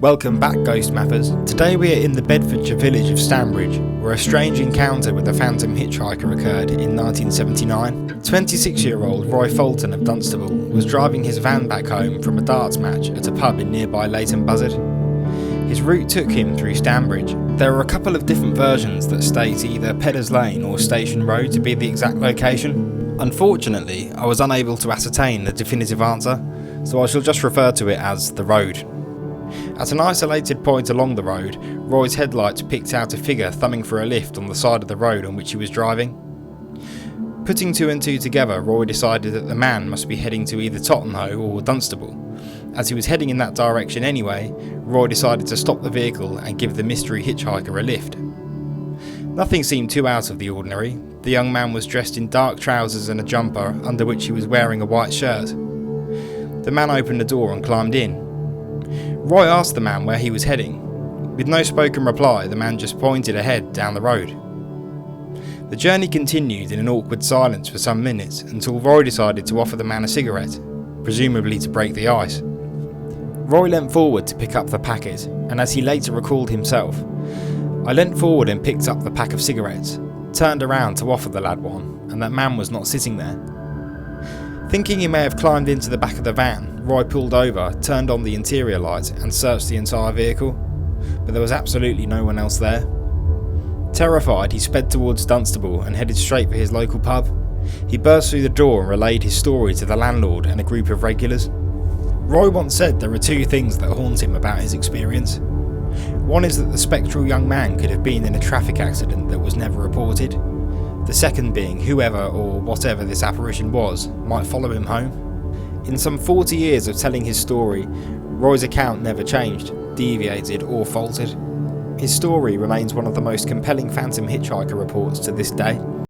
Welcome back, Ghost Mappers. Today we are in the Bedfordshire village of Stanbridge, where a strange encounter with a phantom hitchhiker occurred in 1979. 26-year-old Roy Fulton of Dunstable was driving his van back home from a darts match at a pub in nearby Leighton Buzzard. His route took him through Stanbridge. There are a couple of different versions that state either Peddars Lane or Station Road to be the exact location. Unfortunately, I was unable to ascertain the definitive answer, so I shall just refer to it as the road. At an isolated point along the road, Roy's headlights picked out a figure thumbing for a lift on the side of the road on which he was driving. Putting two and two together, Roy decided that the man must be heading to either Tottenham or Dunstable. As he was heading in that direction anyway, Roy decided to stop the vehicle and give the mystery hitchhiker a lift. Nothing seemed too out of the ordinary. The young man was dressed in dark trousers and a jumper, under which he was wearing a white shirt. The man opened the door and climbed in. Roy asked the man where he was heading. With no spoken reply, the man just pointed ahead down the road. The journey continued in an awkward silence for some minutes until Roy decided to offer the man a cigarette, presumably to break the ice. Roy leant forward to pick up the packet, and as he later recalled himself, I leant forward and picked up the pack of cigarettes, turned around to offer the lad one, and that man was not sitting there. Thinking he may have climbed into the back of the van, Roy pulled over, turned on the interior lights and searched the entire vehicle, but there was absolutely no one else there. Terrified, he sped towards Dunstable and headed straight for his local pub. He burst through the door and relayed his story to the landlord and a group of regulars. Roy once said there are two things that haunt him about his experience. One is that the spectral young man could have been in a traffic accident that was never reported. The second being whoever or whatever this apparition was might follow him home. In some 40 years of telling his story, Roy's account never changed, deviated or faltered. His story remains one of the most compelling phantom hitchhiker reports to this day.